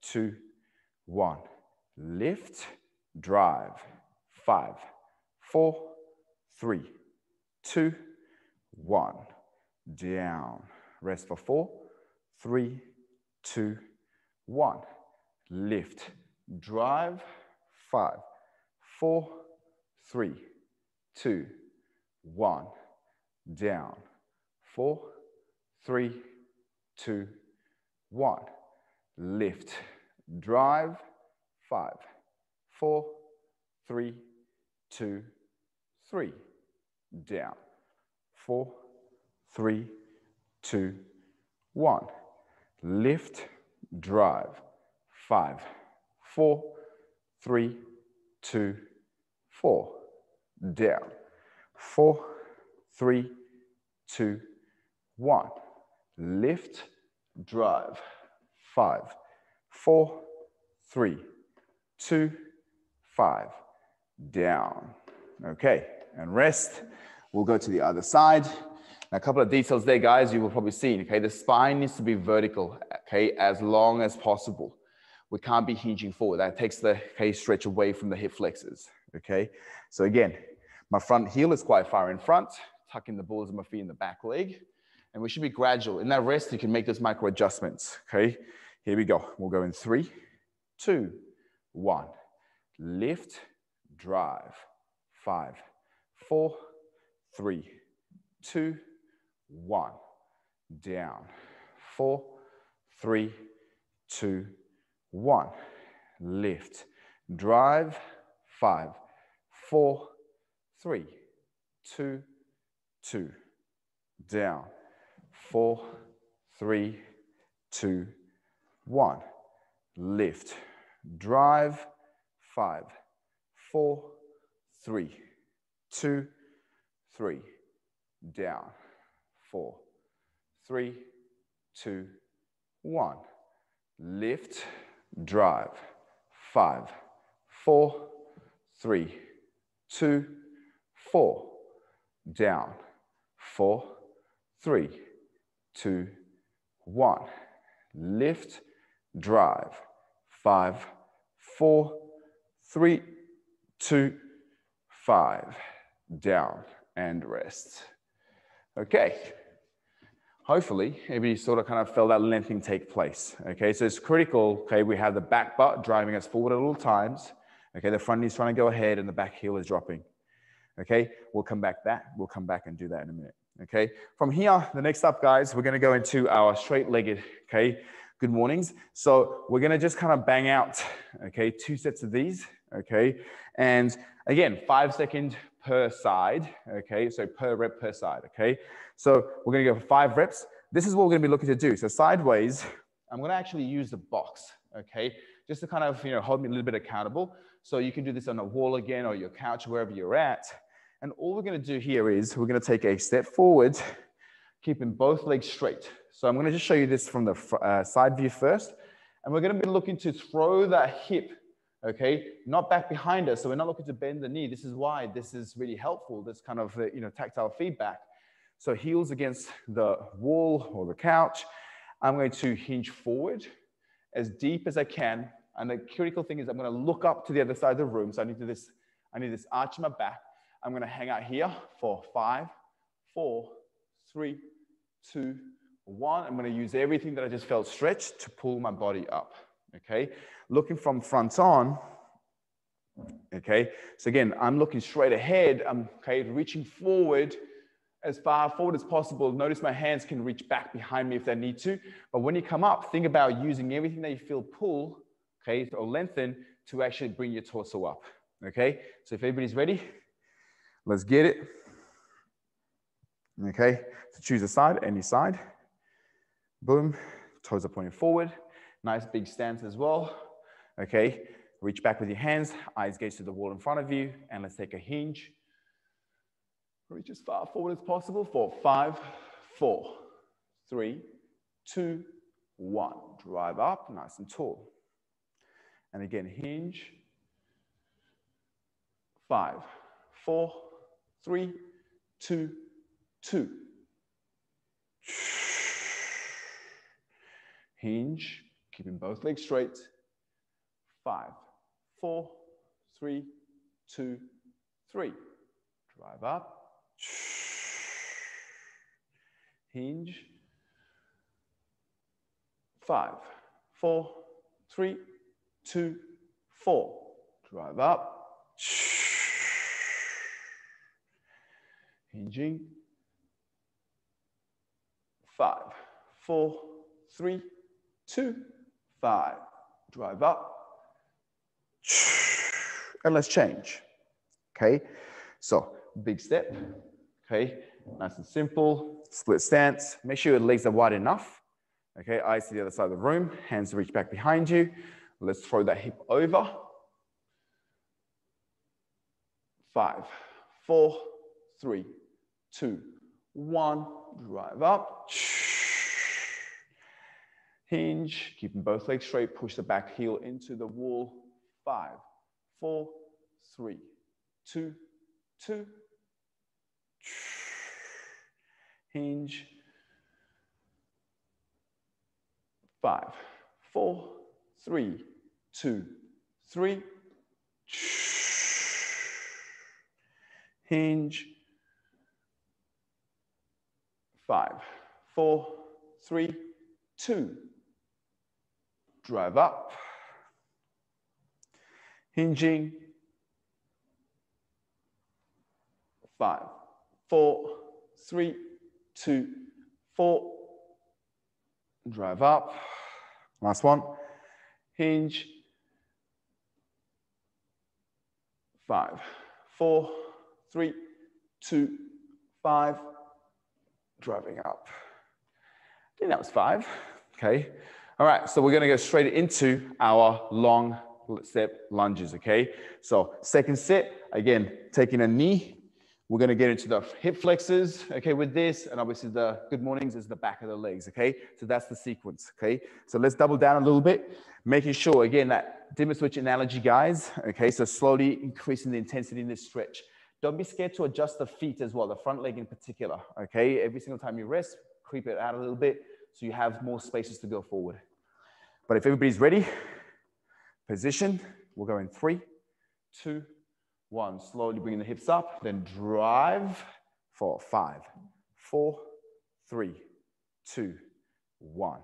2, 1. Lift, drive. 5, 4, 3, 2, 1. Down. Rest for 4, 3, 2, 1. Lift, drive. 5, 4, 3, 2, 1. Down. 4, 3, 2, 1. Lift, drive. 5, 4, 3, 2, 3. Down. 4, 3, 2, 1. Lift, drive. 5, 4, 3, 2, 4. Down. 4, 3, 2, 1. Lift, drive. 5, 4, 3, 2, 5. Down. Okay, and rest. We'll go to the other side. Now, a couple of details there, guys, you will probably see. Okay, the spine needs to be vertical, okay, as long as possible. We can't be hinging forward. That takes the stretch away from the hip flexors, okay? So again, my front heel is quite far in front, tucking the balls of my feet in the back leg, and we should be gradual. In that rest, you can make those micro adjustments, okay? Here we go. We'll go in 3, 2, 1. Lift, drive. 5, 4, 3, 2, 1. Down. 4, 3, 2, 1. Lift, drive. 5, 4, 3, 2, 2. Down. 4, 3, 2, 1. Lift, drive. 5, 4, 3, 2, 3. Down. 4, 3, 2, 1. Lift, drive. 5, 4, 3, 2, 4. Down. 4, 3, 2, 1. Lift, drive. 5, 4, 3, 2, 5. Down and rest. Okay. Hopefully, everybody sort of kind of felt that lengthening take place. Okay, so it's critical. Okay, we have the back butt driving us forward at all times. Okay, the front knee is trying to go ahead and the back heel is dropping. Okay, we'll come back and do that in a minute. Okay, from here, the next up, guys, we're going to go into our straight-legged, okay, good mornings. So we're going to just kind of bang out, okay, 2 sets of these, okay, and again, 5 seconds per side, okay, so per rep per side, okay. So we're going to go for 5 reps. This is what we're going to be looking to do. So sideways, I'm going to actually use the box, okay, just to kind of, hold me a little bit accountable. So you can do this on a wall again or your couch, wherever you're at. And all we're going to do here is we're going to take a step forward, keeping both legs straight. So I'm going to just show you this from the side view first. And we're going to be looking to throw that hip, okay, not back behind us. So we're not looking to bend the knee. This is why this is really helpful, this kind of, tactile feedback. So heels against the wall or the couch. I'm going to hinge forward as deep as I can. And the critical thing is I'm going to look up to the other side of the room. So I need this arch in my back. I'm going to hang out here for 5, 4, 3, 2, 1. I'm going to use everything that I just felt stretched to pull my body up. Okay. Looking from front on. Okay. So again, I'm looking straight ahead. I'm reaching forward as far forward as possible. Notice my hands can reach back behind me if they need to. But when you come up, think about using everything that you feel pull, okay, or lengthen to actually bring your torso up. Okay. So if everybody's ready, let's get it. Okay, so choose a side, any side. Boom, toes are pointing forward. Nice big stance as well. Okay, reach back with your hands, eyes gaze to the wall in front of you, and let's take a hinge. Reach as far forward as possible for 5, 4, 3, 2, 1. Drive up, nice and tall. And again, hinge. 5, 4, 3, 2, 2. Hinge, keeping both legs straight. 5, 4, 3, 2, 3. Drive up. Hinge. 5, 4, 3, 2, 4. Drive up. Hinging. 5, 4, 3, 2, 5. Drive up. And let's change. Okay. So big step. Okay. Nice and simple. Split stance. Make sure your legs are wide enough. Okay. Eyes to the other side of the room. Hands reach back behind you. Let's throw that hip over. 5, 4, 3, 2, 1. Drive up. Hinge. Keeping both legs straight. Push the back heel into the wall. 5, 4, 3, 2, 2. Hinge. 5, 4, 3, 2, 3. hinge, 5, 4, 3, 2, drive up, hinging, 5, 4, 3, 2, 4, drive up, last one, hinge, 5, 4, 3, 2, 5, driving up. I think that was 5, okay. All right, so we're gonna go straight into our long step lunges, okay? So second set, again, taking a knee. We're gonna get into the hip flexors, okay, with this, and obviously the good mornings is the back of the legs, okay? So that's the sequence, okay? So let's double down a little bit, making sure, again, that dimmer switch analogy, guys, okay? So slowly increasing the intensity in this stretch. Don't be scared to adjust the feet as well, the front leg in particular, okay? Every single time you rest, creep it out a little bit so you have more spaces to go forward. But if everybody's ready, position, we'll go in 3, 2, 1. Slowly bringing the hips up, then drive for 5, 4, 3, 2, 1.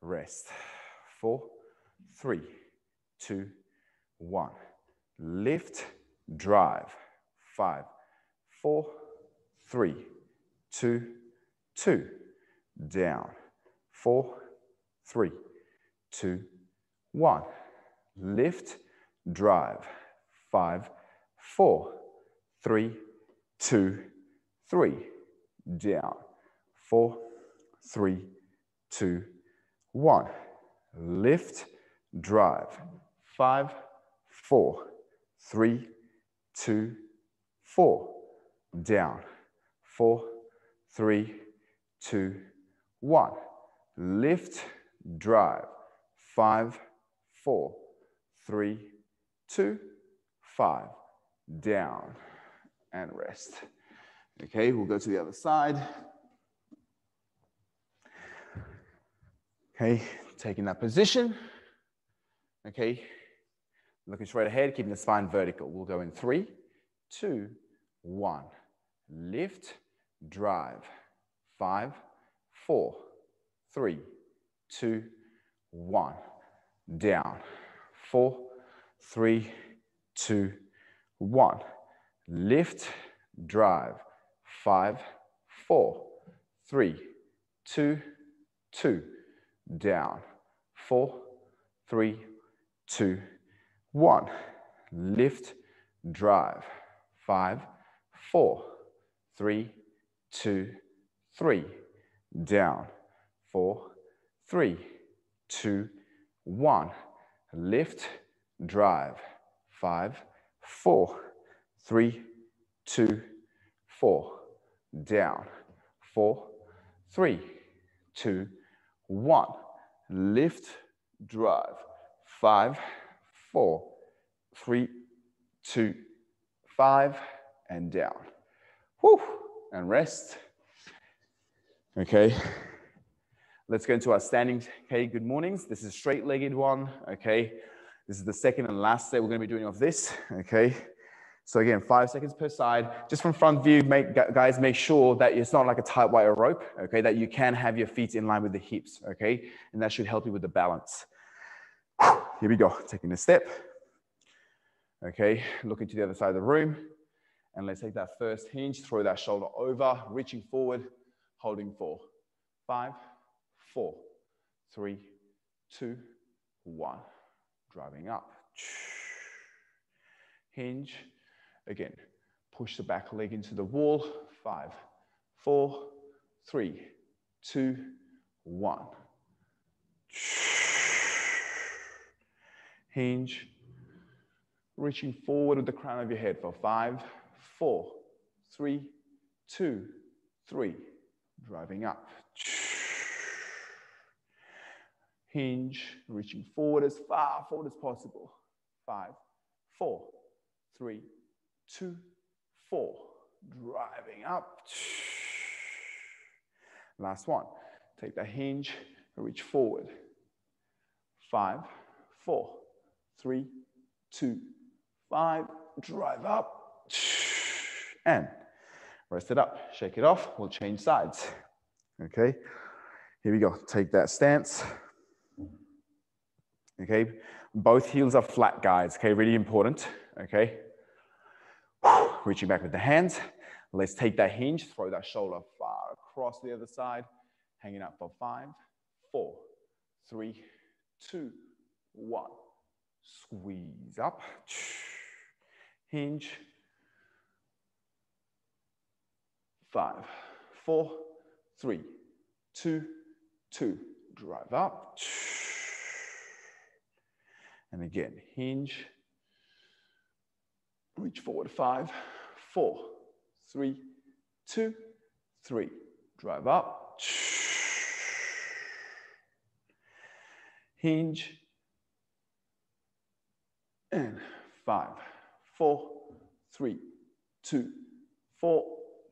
Rest. 4, 3, 2, 1. Lift, drive. 5, 4, 3, 2, 2. Down. 4, 3, 2, 1. Lift, drive. 5, 4, 3, 2, 3. Down. 4, 3, 2, 1. Lift, drive. 5, 4, 3, 2, 4. Down. 4, 3, 2, 1. Lift, drive. 5, 4, 3, 2, 5. Down and rest. Okay, we'll go to the other side. Okay, taking that position. Okay, looking straight ahead, keeping the spine vertical. We'll go in 3, 2, 1. Lift, drive. 5, 4, 3, 2, 1. Down. 4, 3, 2, 1. Lift, drive. 5, 4, 3, 2, 2. Down. 4, 3, 2, 1. Lift, drive. 5, 4, 3, 2, 3. Down. 4, 3, 2, 1. Lift, drive. 5, 4, 3, 2, 4. Down. 4, 3, 2, 1. Lift, drive. 5, 4, 3, 2, 5, and down. Whew, and rest. Okay. Let's go into our standing, okay, good mornings. This is a straight-legged one, okay. This is the second and last set we're gonna be doing of this, okay. So again, 5 seconds per side. Just from front view, guys, make sure that it's not like a tight wire rope, okay, that you can have your feet in line with the hips, okay. And that should help you with the balance. Here we go, taking a step. Okay, looking to the other side of the room. And let's take that first hinge, throw that shoulder over, reaching forward, holding 4, 5, 4, 3, 2, 1. Driving up. Hinge. Again, push the back leg into the wall. 5, 4, 3, 2, 1. Hinge. Reaching forward with the crown of your head for 5, 4, 3, 2, 3. Driving up. Hinge, reaching forward as far forward as possible. 5, 4, 3, 2, 4. Driving up. Last one. Take the hinge and reach forward. 5, 4, 3, 2, 5. Drive up. and rest it up, shake it off, we'll change sides. Okay, here we go, take that stance. Okay, both heels are flat, guys, okay, really important, okay. Reaching back with the hands. Let's take that hinge, throw that shoulder far across the other side, hanging up for 5, 4, 3, 2, 1. Squeeze up, hinge, 5, 4, 3, 2, 2, drive up, and again, hinge, reach forward, 5, 4, 3, 2, 3, drive up, hinge, and 5, 4, 3, 2, 4,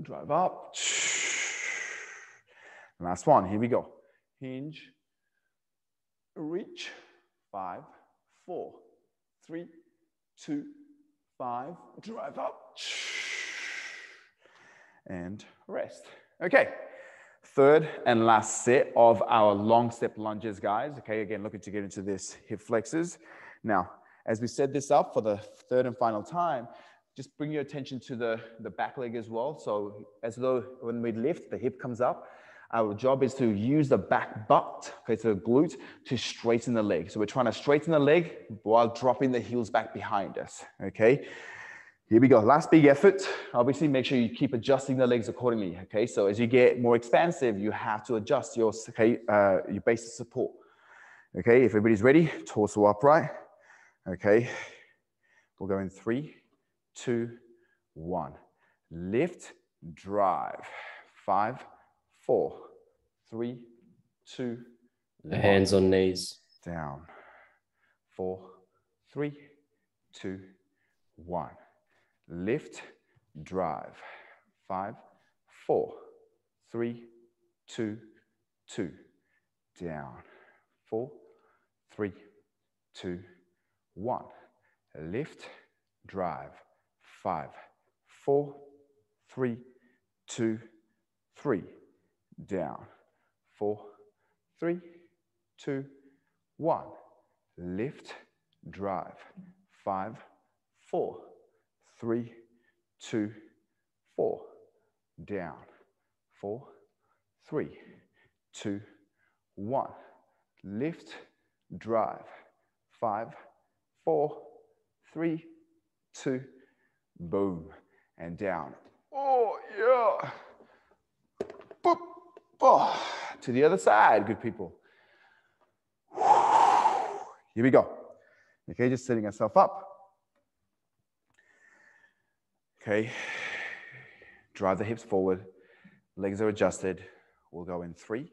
drive up. Last one, here we go. Hinge, reach, 5, 4, 3, 2, 5, drive up. And rest. Okay, third and last set of our long step lunges, guys. Okay, again, looking to get into this hip flexors. Now, as we set this up for the third and final time, just bring your attention to the back leg as well. So as though when we lift, the hip comes up. Our job is to use the back butt, okay, so the glute, to straighten the leg. So we're trying to straighten the leg while dropping the heels back behind us, okay? Here we go, last big effort. Obviously, make sure you keep adjusting the legs accordingly, okay? So as you get more expansive, you have to adjust your, okay, your base of support. Okay, if everybody's ready, torso upright. Okay, we'll go in 3, 2, 1. Lift, drive. 5, 4, 3, 2, 1. Hands on knees. Down. 4, 3, 2, 1. Lift, drive. 5, 4, 3, 2, 2. Down. 4, 3, 2, 1. Lift, drive. 5, 4, 3, 2, 3. Down. 4, 3, 2, 1. Lift, drive. 5, 4, 3, 2, 4. Down. 4, 3, 2, 1. Lift, drive. 5, 4, 3, 2, boom, and down. Oh, yeah. Boop. Oh, to the other side, good people. Here we go. Okay, just setting ourselves up. Okay, drive the hips forward. Legs are adjusted. We'll go in 3,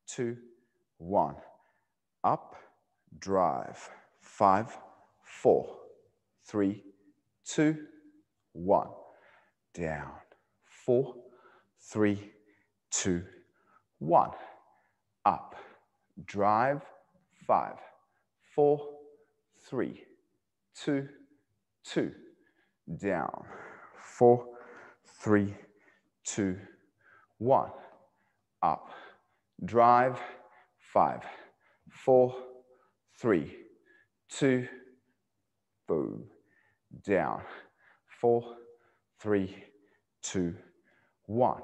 2, 1. Up, drive. 5, 4, 3, 2, 1. Down. 4, 3, 2, 1. Up, drive. 5, 4, 3, 2, 2. Down. 4, 3, 2, 1. Up, drive. 5, 4, 3, 2, boom, down. 4, 3, 2, 1.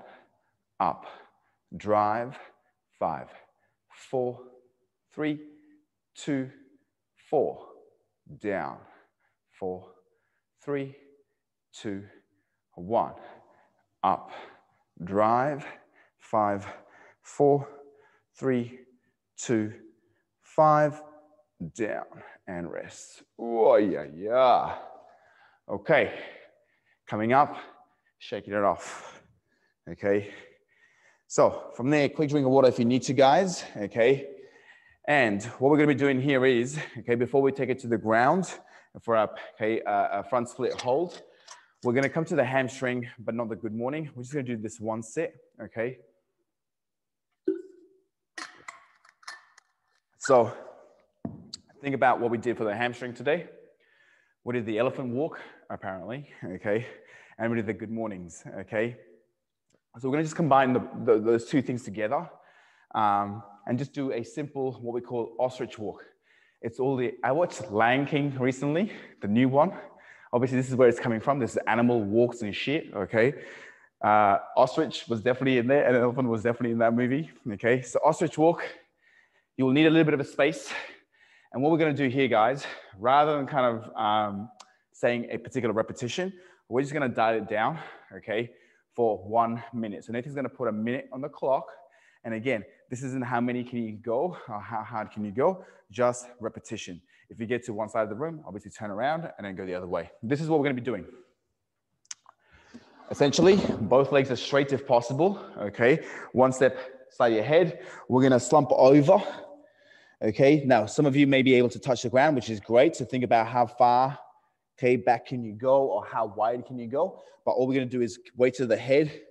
Up, drive. 5, 4, 3, 2, 4. Down. 4, 3, 2, 1. Up, drive. 5, 4, 3, 2, 5. Down and rest. Oh, yeah, yeah. Okay, coming up, shaking it off. Okay, so from there, quick drink of water if you need to, guys. Okay, and what we're going to be doing here is, okay, before we take it to the ground for our front split hold, we're going to come to the hamstring, but not the good morning. We're just going to do this one set. Okay, so think about what we did for the hamstring today. We did the elephant walk, apparently, okay? and we do the good mornings, okay? So we're gonna just combine those two things together and just do a simple, what we call ostrich walk. I watched Lion King recently, the new one. Obviously, this is where it's coming from. This is animal walks and shit, okay? Ostrich was definitely in there, and elephant was definitely in that movie, okay? So ostrich walk, you will need a little bit of a space. And what we're gonna do here, guys, rather than kind of saying a particular repetition, we're just gonna dial it down, okay, for 1 minute. So Nathan's gonna put a minute on the clock. And again, this isn't how many can you go or how hard can you go, just repetition. If you get to one side of the room, obviously turn around and then go the other way. This is what we're gonna be doing. Essentially, both legs are straight if possible, okay? One step slightly ahead. We're gonna slump over, okay? Now, some of you may be able to touch the ground, which is great. So think about how far, okay, back can you go or how wide can you go? But all we're gonna do is weight to the head,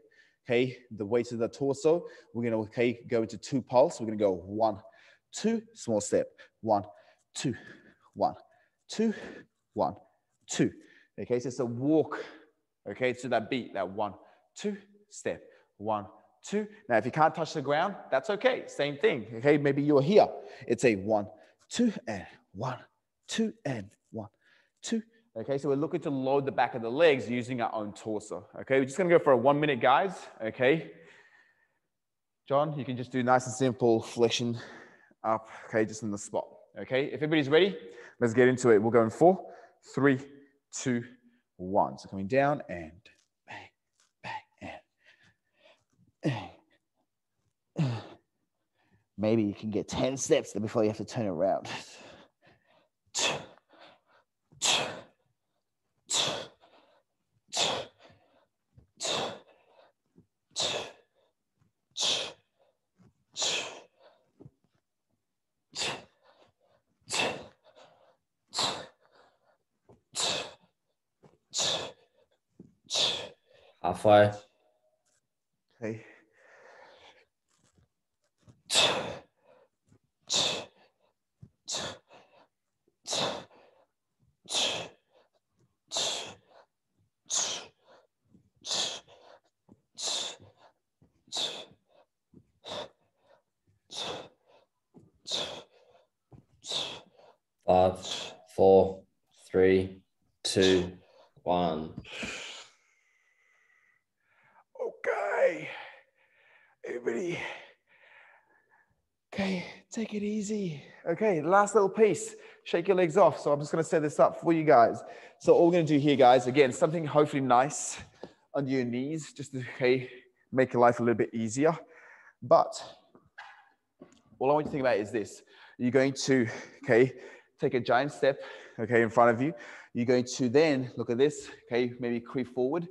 okay, the weight to the torso. We're gonna, okay, go into 2 pulse. We're gonna go 1, 2, small step, 1, 2, 1, 2, 1, 2. Okay, so it's a walk, okay, to that beat, that 1, 2, step, 1, 2. Now, if you can't touch the ground, that's okay, same thing, okay? Maybe you're here. It's a 1, 2, and 1, 2, and 1, 2. Okay, so we're looking to load the back of the legs using our own torso. Okay, we're just gonna go for a 1 minute, guys. Okay, John, you can just do nice and simple flexion up, okay, just in the spot. Okay, if everybody's ready, let's get into it. We'll go in 4, 3, 2, 1. So coming down and bang, bang, and maybe you can get 10 steps before you have to turn around. Halfway. Okay. Five, 4, 3, 2, 1. Okay. Everybody. Okay, take it easy. Okay, last little piece. Shake your legs off. So I'm just going to set this up for you guys. So all we're going to do here, guys, again, something hopefully nice under your knees, just to make your life a little bit easier. But all I want you to think about is this. You're going to, take a giant step, in front of you. You're going to then look at this, maybe creep forward,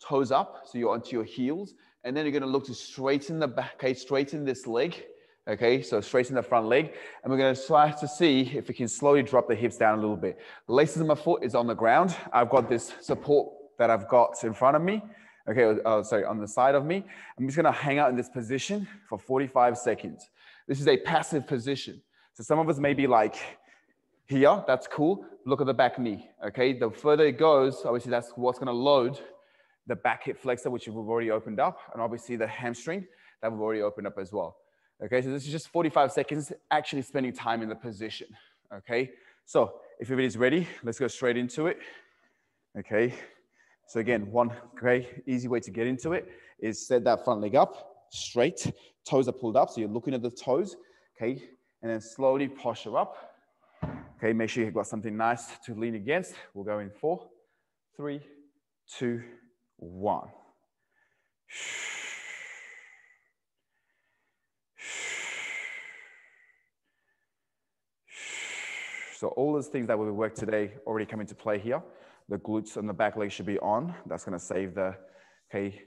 toes up, so you're onto your heels. And then you're going to look to straighten the back, straighten this leg. Okay, so straighten the front leg. And we're going to try to see if we can slowly drop the hips down a little bit. The laces of my foot is on the ground. I've got this support that I've got in front of me. On the side of me. I'm just going to hang out in this position for 45 seconds. This is a passive position. So some of us may be like, here, that's cool. Look at the back knee, okay? The further it goes, obviously that's what's gonna load the back hip flexor, which we've already opened up, and obviously the hamstring that we've already opened up as well. Okay, so this is just 45 seconds actually spending time in the position, okay? So if everybody's ready, let's go straight into it, okay? So again, one great easy way to get into it is set that front leg up, straight, toes are pulled up, so you're looking at the toes, okay? And then slowly posture up. Okay, make sure you've got something nice to lean against. We'll go in 4, 3, 2, 1. So all those things that we worked today already come into play here. The glutes and the back leg should be on. That's going to save the,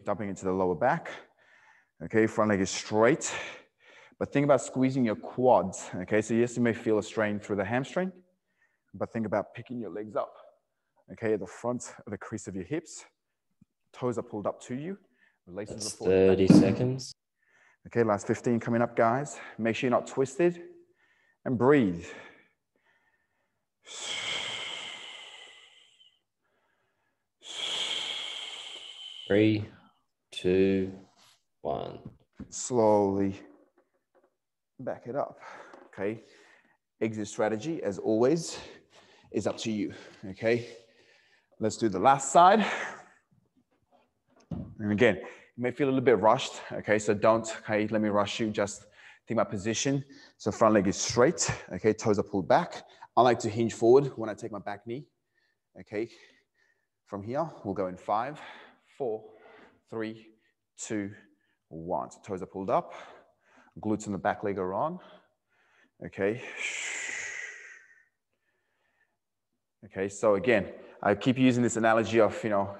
dumping into the lower back. Okay, front leg is straight. But think about squeezing your quads. Okay, so yes, you may feel a strain through the hamstring, but think about picking your legs up. Okay, at the front of the crease of your hips. Toes are pulled up to you. Laces That's are forward. 30 seconds. Okay, last 15 coming up, guys. Make sure you're not twisted. And breathe. 3, 2, 1. Slowly back it up, okay? Exit strategy, as always, is up to you, okay? Let's do the last side. And again, you may feel a little bit rushed, okay? So don't, okay, let me rush you, just think about position. So front leg is straight, okay? Toes are pulled back. I like to hinge forward when I take my back knee, okay? From here, we'll go in 5, 4, 3, 2, 1. So toes are pulled up, glutes in the back leg are on, okay? Okay, so again, I keep using this analogy of,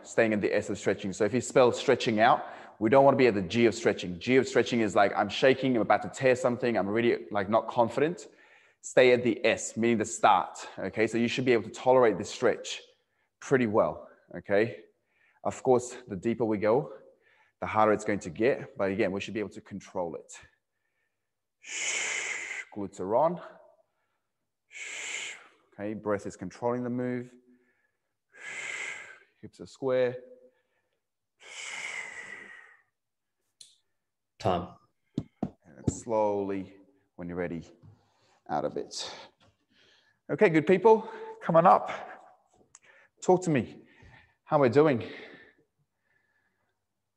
staying in the S of stretching. So if you spell stretching out, we don't want to be at the G of stretching. G of stretching is like, I'm shaking, I'm about to tear something, I'm really like not confident. Stay at the S, meaning the start, okay? So you should be able to tolerate this stretch pretty well, okay? Of course, the deeper we go, the harder it's going to get, but again, we should be able to control it. Glutes are on. Okay, breath is controlling the move. Hips are square. Time. And slowly, when you're ready, out of it. Okay, good people, come on up. Talk to me. How are we doing?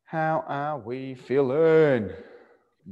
How are we feeling?